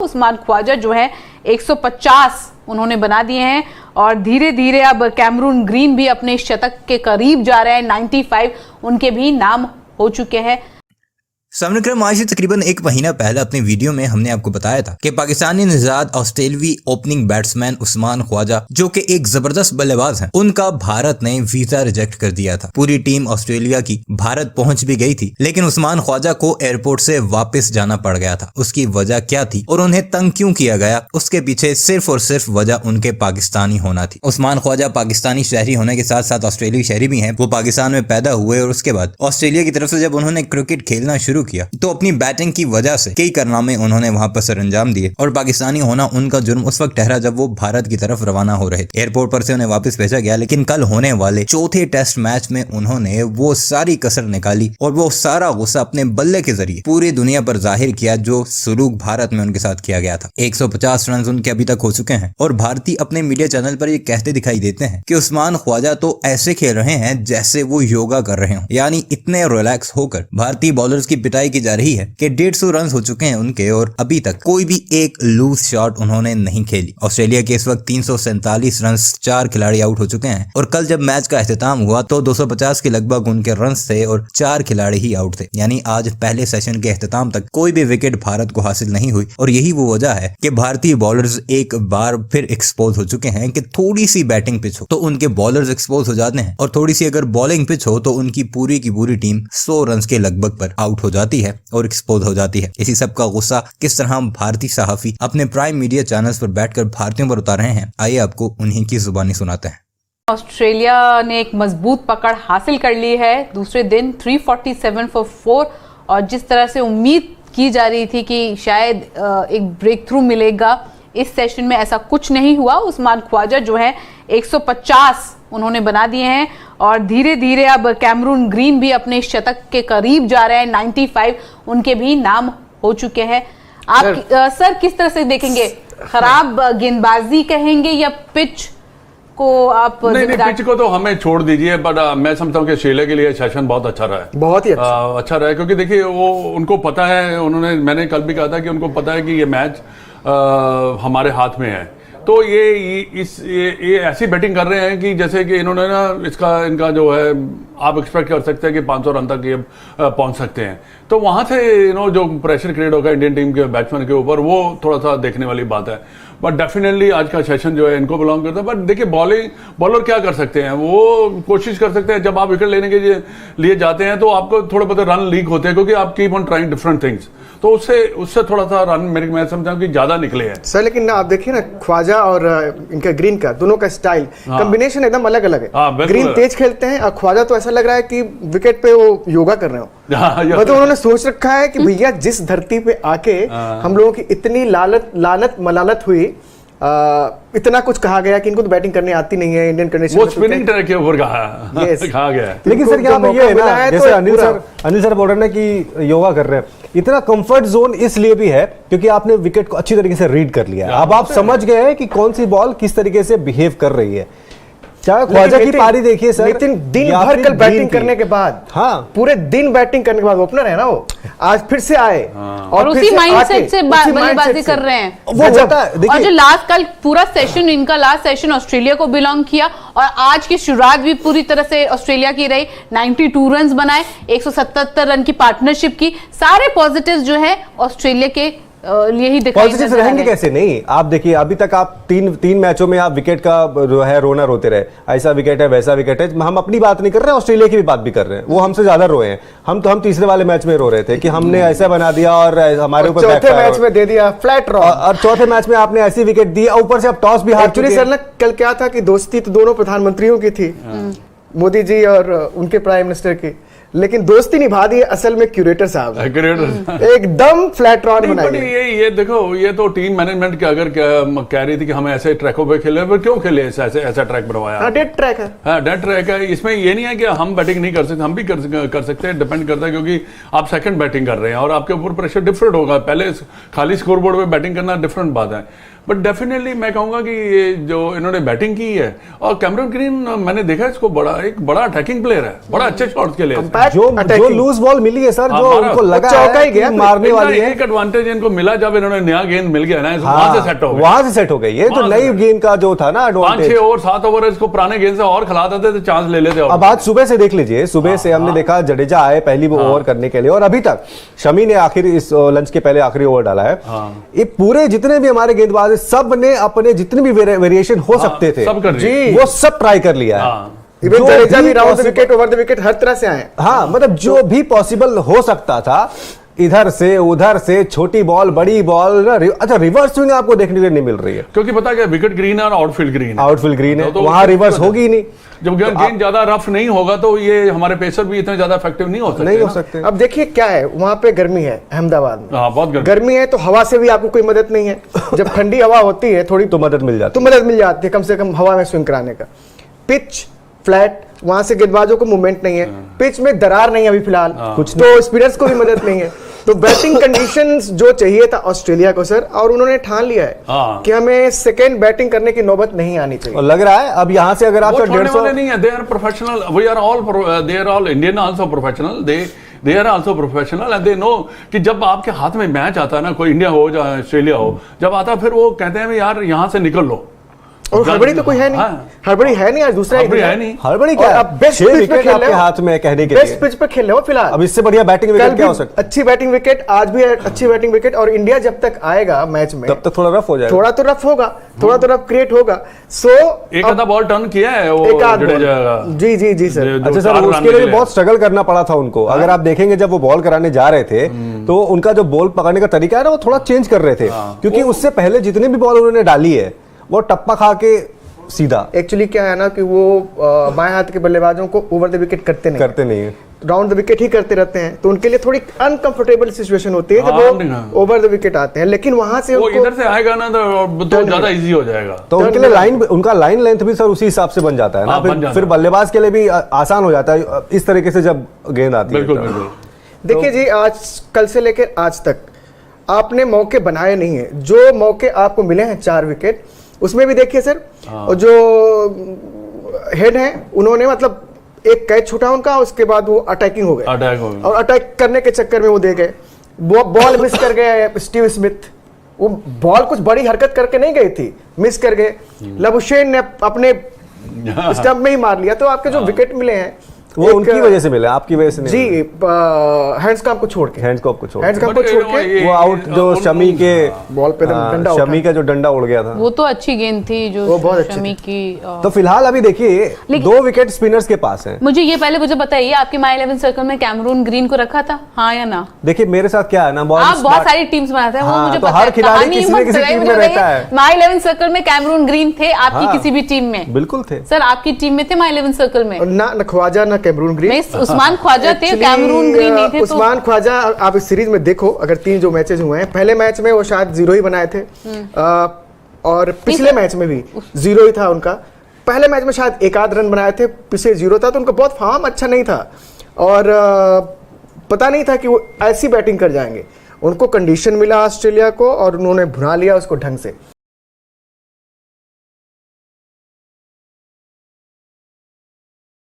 उस्मान ख्वाजा जो है 150 उन्होंने बना दिए हैं और धीरे धीरे अब कैमरून ग्रीन भी अपने शतक के करीब जा रहे हैं। 95 उनके भी नाम हो चुके हैं। समरक्रम आज से तकरीबन एक महीना पहले अपने वीडियो में हमने आपको बताया था कि पाकिस्तानी निजाद ऑस्ट्रेलवी ओपनिंग बैट्समैन उस्मान ख्वाजा जो कि एक जबरदस्त बल्लेबाज हैं, उनका भारत ने वीजा रिजेक्ट कर दिया था। पूरी टीम ऑस्ट्रेलिया की भारत पहुंच भी गई थी, लेकिन उस्मान ख्वाजा को एयरपोर्ट से वापस जाना पड़ गया था। उसकी वजह क्या थी और उन्हें तंग क्यों किया गया, उसके पीछे सिर्फ और सिर्फ वजह उनके पाकिस्तानी होना थी। उस्मान ख्वाजा पाकिस्तानी शहरी होने के साथ साथ ऑस्ट्रेलियाई शहरी भी हैं। वो पाकिस्तान में पैदा हुए और उसके बाद ऑस्ट्रेलिया की तरफ से जब उन्होंने क्रिकेट खेलना शुरू किया तो अपनी बैटिंग की वजह से कई कारनामे उन्होंने वहां पर सरअंजाम दिए और पाकिस्तानी होना उनका जुर्म उस वक्त ठहरा जब वो भारत की तरफ रवाना हो रहे थे। एयरपोर्ट पर से उन्हें वापस भेजा गया, लेकिन कल होने वाले चौथे टेस्ट मैच में उन्होंने वो सारी कसर निकाली और वो सारा गुस्सा अपने बल्ले के जरिए पूरी दुनिया पर जाहिर किया जो सलूक भारत में उनके साथ किया गया था। 150 रन उनके अभी तक हो चुके हैं और भारतीय अपने मीडिया चैनल पर ये कहते दिखाई देते हैं कि उस्मान ख्वाजा तो ऐसे खेल रहे हैं जैसे वो योगा कर रहे हो, यानी इतने रिलैक्स होकर भारतीय बॉलर्स की पिटाई की जा रही है कि 150 रन हो चुके हैं उनके और अभी तक कोई भी एक लूज शॉट उन्होंने नहीं खेली। ऑस्ट्रेलिया के इस वक्त 347 रन 4 खिलाड़ी आउट हो चुके हैं और कल जब मैच का अख्ताम हुआ तो 250 के लगभग उनके रन थे और 4 खिलाड़ी ही आउट थे, यानी आज पहले सेशन के अख्ताम तक कोई भी विकेट भारत को हासिल नहीं हुई। और यही वो वजह है कि भारतीय बॉलर्स एक बार फिर एक्सपोज हो चुके हैं कि थोड़ी सी बैटिंग पिच हो तो उनके बॉलर्स एक्सपोज हो जाते हैं और थोड़ी सी अगर बॉलिंग पिच हो तो उनकी पूरी की पूरी टीम 100 रन के लगभग पर आउट हो जाती है और एक्सपोज हो जाती है। इसी सब का गुस्सा किस तरह भारतीय सहाफी अपने प्राइम मीडिया चैनल्स पर बैठकर भारतीयों पर उतार रहे हैं, आइए आपको उन्हीं की जुबानी सुनाते हैं। ऑस्ट्रेलिया ने एक मजबूत पकड़ हासिल कर ली है दूसरे दिन 347 फॉर 4 और जिस तरह से उम्मीद की जा रही थी कि शायद एक ब्रेक थ्रू मिलेगा, इस सेशन में ऐसा कुछ नहीं हुआ। उस्मान ख्वाजा जो है 150 उन्होंने बना दिए हैं और धीरे धीरे अब कैमरून ग्रीन भी अपने शतक के करीब जा रहे हैं। 95 उनके भी नाम हो चुके हैं। आप सर किस तरह से देखेंगे, खराब गेंदबाजी कहेंगे या पिच को आप? नहीं, पिच को तो हमें छोड़ दीजिए, बट मैं समझता हूँ कि ऑस्ट्रेलिया के लिए सेशन बहुत अच्छा रहा है, बहुत ही अच्छा रहा है, क्योंकि देखिए वो उनको पता है, मैंने कल भी कहा था कि उनको पता है कि ये मैच हमारे हाथ में है। तो ये ऐसी बैटिंग कर रहे हैं कि जैसे कि इन्होंने ना इनका जो है आप एक्सपेक्ट कर सकते हैं कि 500 रन तक ये पहुंच सकते हैं। तो वहां से जो प्रेशर क्रिएट होगा इंडियन टीम के बैट्समैन के ऊपर, वो थोड़ा सा देखने वाली बात है। बट डेफिनेटली आज का सेशन जो है इनको बिलोंग करता है। बट देखिए बॉलर क्या कर सकते हैं, वो कोशिश कर सकते हैं, जब आप विकेट लेने के लिए जाते हैं तो आपको थोड़े बहुत रन लीक होते हैं क्योंकि आप keep on trying different things, तो उससे थोड़ा सा रन मैं समझता हूँ कि ज्यादा निकले हैं सर। लेकिन ना आप देखिए ना, ख्वाजा और इनका ग्रीन का दोनों का स्टाइल कॉम्बिनेशन एकदम अलग अलग है। ग्रीन तेज खेलते हैं और ख्वाजा तो ऐसा लग रहा है कि विकेट पे वो योगा कर रहे हो। मतलब उन्होंने सोच रखा है कि भैया जिस धरती पे आके हम लोगों की इतनी लानत मलालत हुई, इतना कुछ कहा गया कि इनको तो बैटिंग करने आती नहीं है, इंडियन कंडीशन वो स्पिनिंग ट्रैक के ऊपर कहा गया। लेकिन सर यहाँ पे ये है ना, जैसे अनिल सर बोल रहे हैं कि योगा कर रहे हैं, इतना कंफर्ट जोन इसलिए भी है क्योंकि आपने विकेट को अच्छी तरीके से रीड कर लिया। अब आप समझ गए हैं कि कौन सी बॉल किस तरीके से बिहेव कर रही है। चाहे ख्वाजा की पारी देखिए सर, लेकिन दिन भर कल बैटिंग करने के बाद, हाँ पूरे दिन बैटिंग करने के बाद ओपनर है ना वो, आज फिर से आए और उसी माइंडसेट से बल्लेबाजी कर रहे हैं। वो और जो लास्ट कल पूरा सेशन, इनका लास्ट सेशन ऑस्ट्रेलिया को बिलोंग किया और आज की शुरुआत भी पूरी तरह से ऑस्ट्रेलिया की रही। 92 रन बनाए, 177 रन की पार्टनरशिप की। सारे पॉजिटिव्स जो है ऑस्ट्रेलिया के यही पॉजिटिव रहेंगे कैसे नहीं। आप देखिए अभी तक आप तीन मैचों में आप विकेट का जो है रोना रोते रहे, ऐसा विकेट है वैसा विकेट है। हम अपनी बात नहीं कर रहे, ऑस्ट्रेलिया की भी बात भी कर रहे हैं, वो हमसे ज्यादा रोए हैं। हम तीसरे वाले मैच में रो रहे थे कि हमने ऐसा बना दिया और हमारे ऊपर चौथे मैच में दे दिया फ्लैट रॉ, और चौथे मैच में आपने ऐसी विकेट दी, ऊपर से आप टॉस भी हार चुके। सर ना कल क्या था कि दोस्ती तो दोनों प्रधानमंत्रियों की थी, मोदी जी और उनके प्राइम मिनिस्टर की, लेकिन दोस्ती निभा दी असल में क्यूरेटर साहब एकदम फ्लैट रॉड बनाई। ये देखो, ये तो टीम मैनेजमेंट के अगर कह रही थी कि हमें ऐसे ट्रैकों पे खेले, पर क्यों खेले ऐसा ट्रैक बनवाया? डेड ट्रैक है। हाँ, डेड ट्रैक है। इसमें ये नहीं है कि हम बैटिंग नहीं कर सकते, हम भी कर सकते हैं, डिपेंड करता है क्योंकि आप सेकंड बैटिंग कर रहे हैं और आपके ऊपर प्रेशर डिफरेंट होगा। पहले खाली स्कोरबोर्ड पे बैटिंग करना डिफरेंट बात है। बट डेफिनेटली मैं कहूंगा कि ये जो इन्होंने बैटिंग की है, और कैमरन ग्रीन मैंने देखा इसको एक बड़ा अटैकिंग प्लेयर है, बड़ा अच्छे शॉट्स के लिए। जो लूज बॉल मिली है सर, जो उनको लगा है कि मारने वाली है, एक एडवांटेज इनको मिला जब इन्होंने नया गेंद मिल गया ना, वहां से सेट हो गया, वहां से सेट हो गई। ये तो नई गेंद का जो था ना एडवांटेज, 5-6 ओवर 7 ओवर इसको पुराने गेंद से और खिला देते तो चांस ले लेते। अब आज सुबह से देख लीजिए, सुबह से हमने देखा जडेजा आए पहली ओवर करने के लिए, और अभी तक शमी ने आखिर इस लंच के पहले आखिरी ओवर डाला है। ये पूरे जितने भी हमारे गेंदबाज सब ने अपने जितने भी वेरिएशन हो सकते थे वो सब ट्राई कर लिया है। जडेजा भी round the wicket, over the wicket, हर तरह से आए। हाँ, मतलब जो भी पॉसिबल हो सकता था, इधर से उधर से, छोटी बॉल बड़ी बॉल। अच्छा, रिवर्स स्विंग आपको देखने को नहीं मिल रही है, क्योंकि पता क्या, विकेट ग्रीन है और आउटफील्ड ग्रीन है। आउटफील्ड ग्रीन है, तो वहां रिवर्स होगी ही नहीं। जब गेंद ज्यादा रफ नहीं होगा तो ये हमारे पेसर भी इतने ज्यादा इफेक्टिव नहीं हो सकते। अब देखिए क्या है, वहां पे गर्मी है अहमदाबाद में। हाँ, बहुत गर्मी है, तो हवा से भी आपको कोई मदद नहीं है। जब ठंडी हवा होती है थोड़ी, तो मदद मिल जाती है कम से कम हवा में स्विंग कराने का। पिच फ्लैट, वहां से गेंदबाजों को मूवमेंट नहीं है, पिच में दरार नहीं है अभी फिलहाल कुछ, तो स्पिनर्स को भी मदद नहीं है। तो बैटिंग कंडीशंस जो चाहिए था ऑस्ट्रेलिया को सर, और उन्होंने ठान लिया है कि हमें सेकेंड बैटिंग करने की नौबत नहीं आनी चाहिए। और लग रहा है अब यहां से अगर आप 150 नहीं है, they are professional, we are all, they are all Indian also professional, they are also professional and they know कि जब आपके हाथ में मैच आता है ना, कोई इंडिया हो या ऑस्ट्रेलिया हो, जब आता फिर वो कहते हैं यार यहां से निकल लो। और हड़बड़ी तो कोई है नहीं, हड़बड़ी है नहीं, आज दूसरा हड़बड़ी है नहीं, हड़बड़ी क्या, अब बेस्ट पिच पे आपके हाथ में कहने के लिए, बेस्ट पिच पे खेल रहे हो फिलहाल। अब इससे बढ़िया बैटिंग विकेट क्या हो सकता है? अच्छी बैटिंग विकेट, आज भी अच्छी बैटिंग विकेट, और इंडिया जब तक आएगा मैच में तब तक थोड़ा रफ हो जाएगा, थोड़ा तो रफ होगा, थोड़ा तो रफ क्रिएट होगा। सो एक आधा बॉल टर्न किया है वो जडेजा। जी जी जी सर। अच्छा सर, उसके लिए बहुत स्ट्रगल करना पड़ा था उनको। अगर आप देखेंगे जब वो बॉल कराने जा रहे थे तो उनका जो बॉल पकड़ने का तरीका है ना, वो थोड़ा चेंज कर रहे थे, क्योंकि उससे पहले जितने भी बॉल उन्होंने डाली है वो टप्पा खा के सीधा। एक्चुअली क्या है ना कि वो बाएं हाथ के बल्लेबाजों को ओवर द विकेट करते नहीं है, राउंड द विकेट ही करते रहते हैं, तो उनके लिए थोड़ी अनकंफर्टेबल सिचुएशन होती है जब वो ओवर द विकेट आते हैं। लेकिन वहां से वो इधर से आएगा ना तो ज्यादा इजी हो जाएगा, तो उनके लिए उनका लाइन लेंथ भी सर उसी हिसाब से बन जाता है ना, फिर बल्लेबाज के लिए भी आसान हो जाता है इस तरीके से जब गेंद आती है। बिल्कुल। देखिए जी, आज कल से लेकर आज तक आपने मौके बनाए नहीं है, जो मौके आपको मिले हैं 4 विकेट, उसमें भी देखिए सर, और जो हेड हैं उन्होंने मतलब एक कैच छूटा उनका, उसके बाद वो अटैकिंग हो गए, और अटैक करने के चक्कर में वो दे गए, बॉल मिस कर गए। स्टीव स्मिथ वो बॉल कुछ बड़ी हरकत करके नहीं गई थी, मिस कर गए। लबुशेन ने अपने स्टंप में ही मार लिया। तो आपके जो विकेट मिले हैं वो उनकी वजह से मिले, आपकी वजह से नहीं। जी, हैंड्सकॉप को छोड़ के वो आउट जो शमी के बॉल पे डंडा, शमी का जो डंडा उड़ गया था, वो तो अच्छी गेंद थी जो शमी की। तो फिलहाल अभी देखिए 2 विकेट स्पिनर्स के पास हैं। मुझे पहले बताइए, आपके माई 11 सर्कल में कैमरून ग्रीन को रखा था, हाँ या ना? देखिए मेरे साथ क्या है ना, आप बहुत सारी टीम्स बनाते हैं, वो मुझे पता है, हर खिलाड़ी किसी न किसी टीम में रहता है। माई 11 सर्कल में कैमरून ग्रीन थे आपकी किसी भी टीम में? बिल्कुल थे सर, आपकी टीम में थे माई 11 सर्कल में? ना ख्वाजा ना कैमरून ग्रीन, उस्मान ख्वाजा थे, कैमरून ग्रीन नहीं थे। उस्मान ख्वाजा आप इस सीरीज में देखो, अगर 3 जो मैचेस हुए हैं, पहले मैच में वो शायद 0 ही बनाए थे, और पिछले मैच में भी 0 ही था उनका। पहले मैच में शायद 1 आध रन बनाए थे, पिछले 0 था, तो उनका बहुत फॉर्म अच्छा नहीं था, और पता नहीं था कि वो ऐसी बैटिंग कर जाएंगे। उनको कंडीशन मिला ऑस्ट्रेलिया को, और उन्होंने भुना लिया उसको ढंग से।